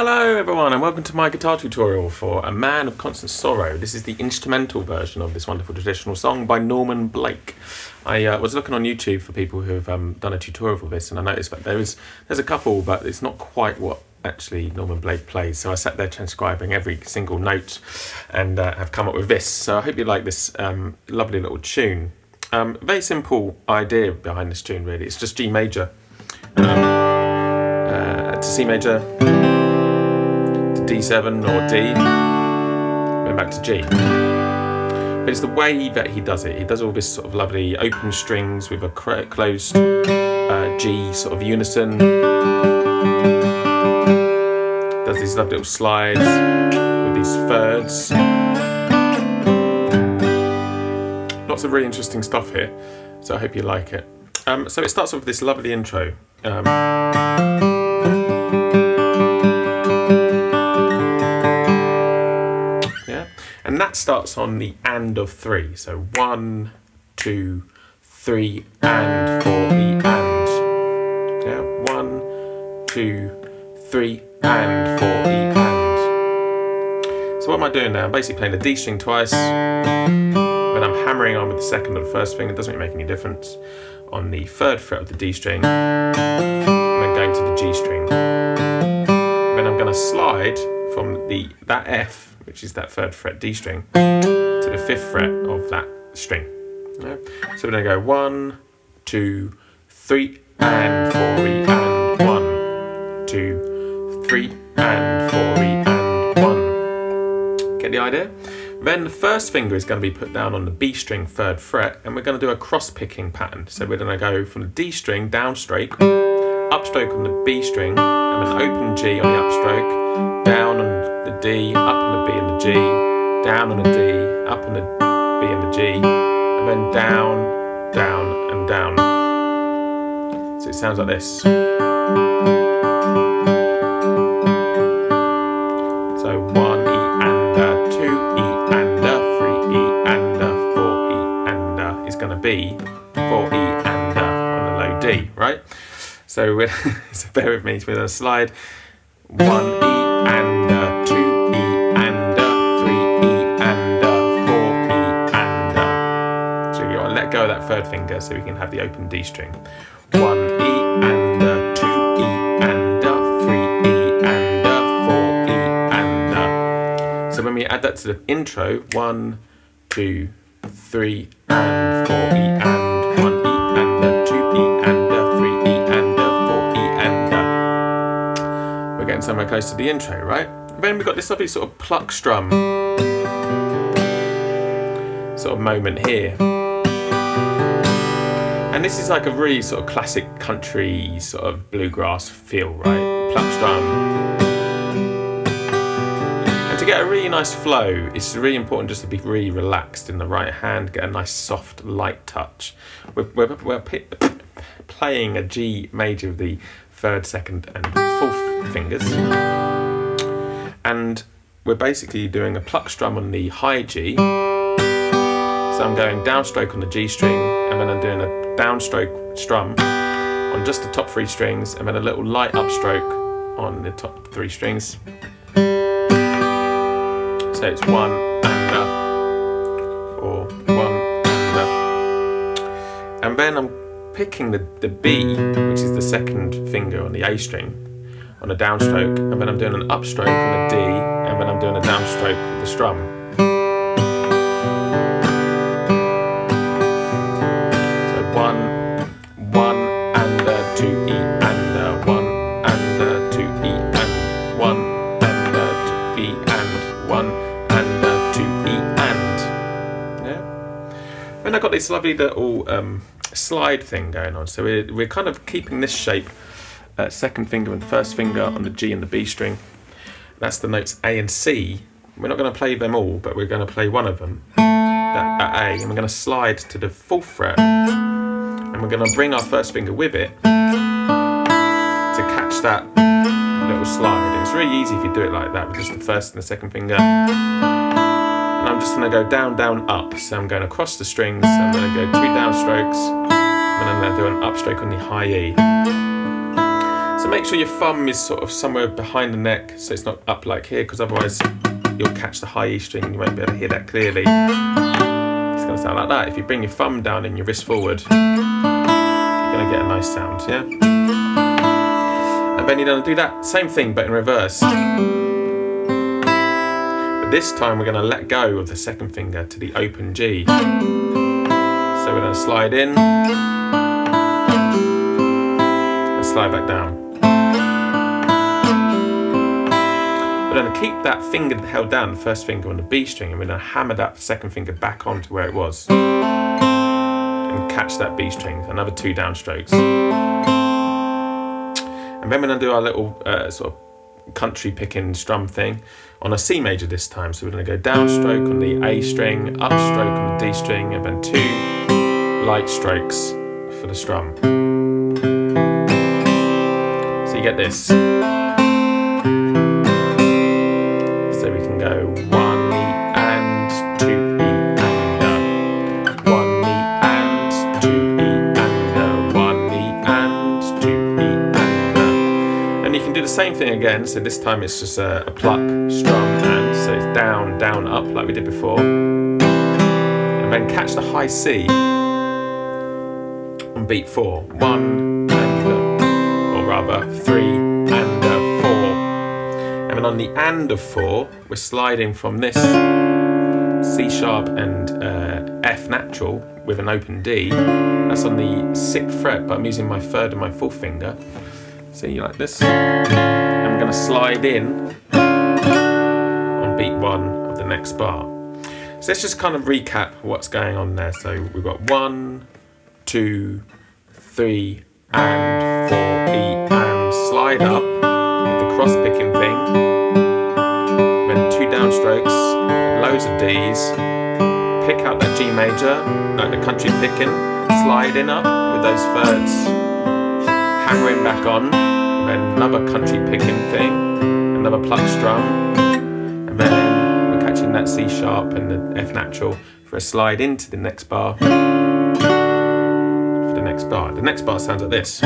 Hello everyone and welcome to my guitar tutorial for A Man of Constant Sorrow. This is the instrumental version of this wonderful traditional song by Norman Blake. I was looking on YouTube for people who have done a tutorial for this, and I noticed that there's a couple, but it's not quite what actually Norman Blake plays. So I sat there transcribing every single note and have come up with this. So I hope you like this lovely little tune. Very simple idea behind this tune really. It's just G major to C major, D7 or D, then back to G. But it's the way that he does it. He does all this sort of lovely open strings with a closed G sort of unison. Does these lovely little slides with these thirds. Lots of really interesting stuff here, so I hope you like it. So it starts off with this lovely intro. And that starts on the and of 3. So 1, 2, 3, and 4, E and. Yeah, 1, 2, 3, and 4, E and. So what am I doing now? I'm basically playing the D string twice, but I'm hammering on with the second or the first finger. It doesn't really make any difference. On the 3rd fret of the D string, and then going to the G string. Then I'm going to slide from that F, which is that 3rd fret D string, to the 5th fret of that string. Yeah? So we're going to go 1, 2, 3, and 4, E, and 1, 2, 3, and 4, E, and 1. Get the idea? Then the first finger is going to be put down on the B string 3rd fret, and we're going to do a cross-picking pattern. So we're going to go from the D string, downstroke, upstroke on the B string, and an open G on the upstroke, down on the D, up on the B and the G, down on the D, up on the B and the G, and then down, down, and down. So it sounds like this. So 1 E and 2 E and 3 E and 4 E and is going to be 4 E and on the low D, right? So bear with me, we're going to slide 1 E and 2 E and 3 E and 4 E and. So you got to let go of that 3rd finger so we can have the open D string. 1 E and 2 E and 3 E and 4 E and. So when we add that to the intro, 1, 2, 3 and 4 E and 1 E and 2 E and 3 E and 4 E and. We're getting somewhere close to the intro, right? Then we've got this lovely sort of Pluck-strum sort of moment here. And this is like a really sort of classic country sort of bluegrass feel, right? Pluck-strum. And to get a really nice flow, it's really important just to be really relaxed in the right hand, get a nice soft light touch. We're playing a G major with the 3rd, 2nd and 4th fingers, and we're basically doing a pluck strum on the high G. So I'm going downstroke on the G string, and then I'm doing a downstroke strum on just the top 3 strings, and then a little light upstroke on the top 3 strings. So it's 1 and or 1 and then I'm picking the B, which is the 2nd finger on the A string, on a downstroke, and then I'm doing an upstroke on the D, and then I'm doing a downstroke with the strum. So 1 and 2 E and 1 and 2 E and 1 and 2 E and 1 and 2 E and. Yeah. Then I got this lovely little slide thing going on, so we're kind of keeping this shape, 2nd finger and 1st finger on the G and the B string. That's the notes A and C. We're not going to play them all, but we're going to play one of them at A, and we're going to slide to the 4th fret, and we're going to bring our 1st finger with it to catch that little slide. And it's really easy if you do it like that with just the 1st and the 2nd finger. And I'm just going to go down, down, up. So I'm going across the strings, I'm going to go 2 downstrokes, and then I'm going to do an upstroke on the high E. So make sure your thumb is sort of somewhere behind the neck, so it's not up like here, because otherwise you'll catch the high E string and you won't be able to hear that clearly. It's going to sound like that. If you bring your thumb down and your wrist forward, you're going to get a nice sound, yeah? And then you're going to do that same thing but in reverse. But this time we're going to let go of the second finger to the open G. So we're going to slide in and slide back down. We're going to keep that finger held down, the first finger on the B string, and we're going to hammer that second finger back onto where it was and catch that B string, another 2 downstrokes. And then we're going to do our little sort of country picking strum thing on a C major this time. So we're going to go downstroke on the A string, upstroke on the D string, and then 2 light strokes for the strum. So you get this. So we can go 1 E and 2 E and 1 E and 2 E and 1 E and 2 E and. And you can do the same thing again. So this time it's just a pluck, strum, and so it's down, down, up like we did before. And then catch the high C on beat 4. 1 and or rather 3 and 4. And then on the and of 4, we're sliding from this C sharp and F natural with an open D. That's on the 6th fret, but I'm using my 3rd and my 4th finger. See, like this. And we're going to slide in on beat 1 of the next bar. So let's just kind of recap what's going on there. So we've got 1, 2, 3, and 4 E, and slide up with the cross picking thing. Then 2 downstrokes, loads of Ds. Pick out that G major, like the country picking. Slide in up with those 3rds. Hammer it back on. And then another country picking thing. Another pluck strum. And then we're catching that C sharp and the F natural for a slide into the next bar. The next bar. The next bar sounds like this.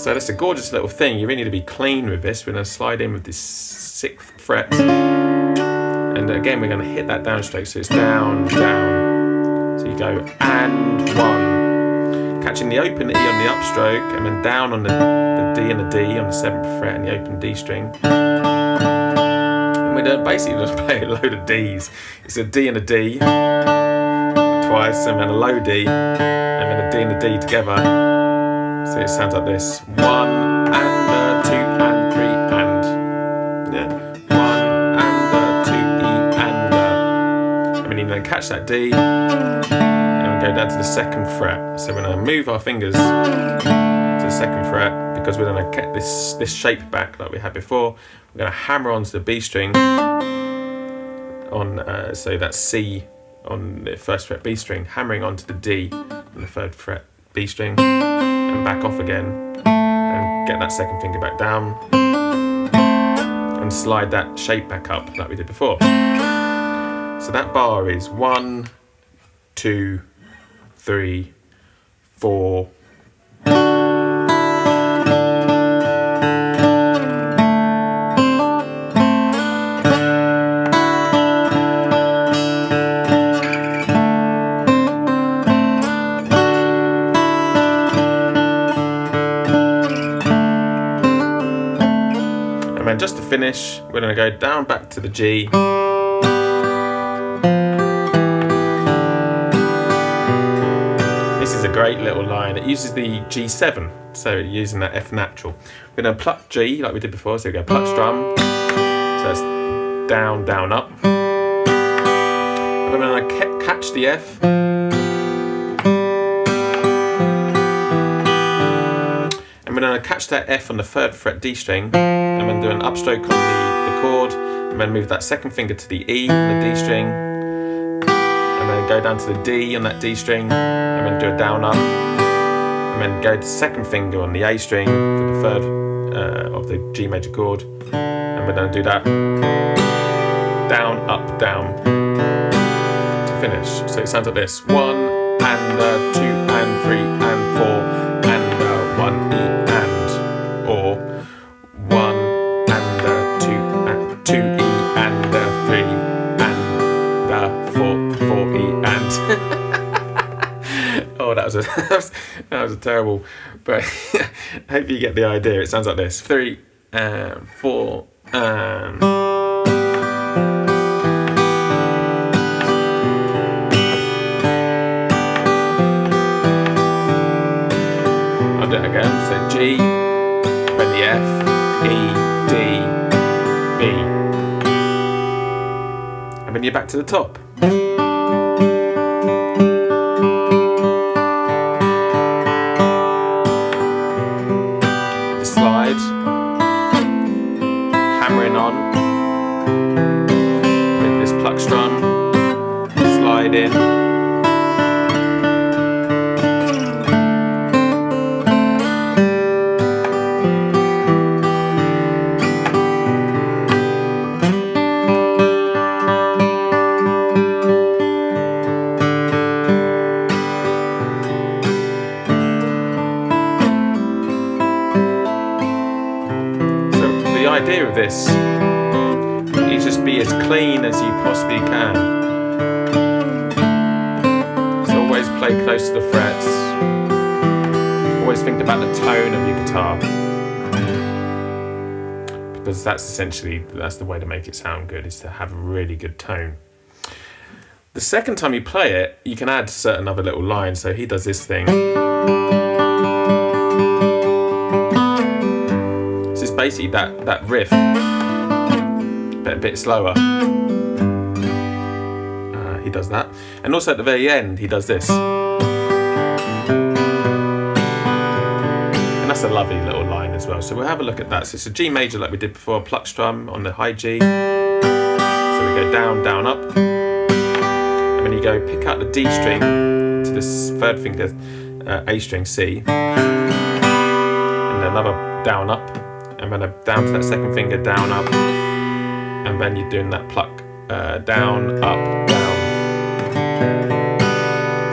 So that's a gorgeous little thing. You really need to be clean with this. We're going to slide in with this 6th fret. And again, we're going to hit that downstroke. So it's down, down. So you go and 1. Catching the open E on the upstroke and then down on the D and the D on the 7th fret and the open D string. We don't basically just play a load of Ds. It's a D and a D twice, and then a low D, and then a D and a D together. So it sounds like this: 1 and 2 and 3 and 1 and 2 E and. And then you then catch that D, and we go down to the 2nd fret. So we're going to move our fingers to the 2nd fret because we're going to get this shape back like we had before. We're going to hammer onto the B string on, so that's C on the 1st fret B string, hammering onto the D on the 3rd fret B string, and back off again, and get that 2nd finger back down, and slide that shape back up like we did before. So that bar is 1, 2, 3, 4. And then just to finish, we're going to go down back to the G. This is a great little line. It uses the G7, so using that F natural. We're going to pluck G like we did before, so we go pluck strum. So that's down, down, up. And we're going to catch the F. And we're going to catch that F on the 3rd fret D string, and then do an upstroke on the chord, and then move that 2nd finger to the E on the D string, and then go down to the D on that D string, and then do a down up, and then go to the 2nd finger on the A string for the 3rd of the G major chord, and we're going to do that down, up, down to finish. So it sounds like this: 1 and 2 and 3 and 4 and 1 E and, or 1 and 2 E and 3 and 4 E and. Oh, that was a terrible. But I hope you get the idea. It sounds like this: 3 and 4 and. I'll do it again. So G, then the F, E, D, B, and then you're back to the top. Hammering on with this Pluck-strum, slide in, the idea of this is just be as clean as you possibly can. So always play close to the frets. Always think about the tone of your guitar, because that's the way to make it sound good, is to have a really good tone. The second time you play it, you can add certain other little lines. So he does this thing. Basically that riff, but a bit slower. He does that, and also at the very end he does this, and that's a lovely little line as well. So we'll have a look at that. So it's a G major like we did before, Pluck-strum on the high G. So we go down, down, up, and then you go pick up the D string to this third finger, A string C, and another down, up. And then down to that second finger, down, up, and then you're doing that pluck, down, up, down.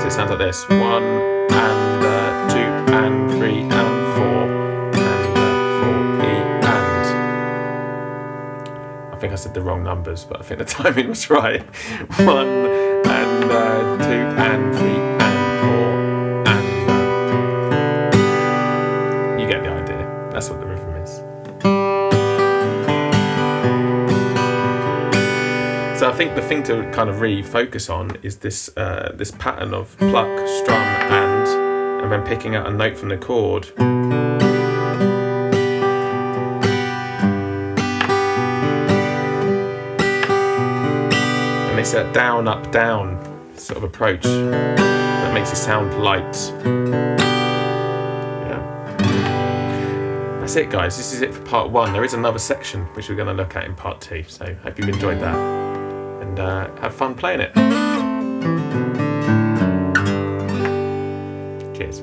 So it sounds like this: 1 and 2 and 3 and 4 and 4 E and. I think I said the wrong numbers, but I think the timing was right. 1 and 2 and 3 and 4 and. You get the idea. That's what the rhythm is. So I think the thing to kind of really focus on is this this pattern of pluck, strum, and then picking out a note from the chord. And it's a down, up, down sort of approach that makes it sound light. That's it, guys. This is it for part 1. There is another section which we're going to look at in part 2. So hope you've enjoyed that, and have fun playing it. Cheers.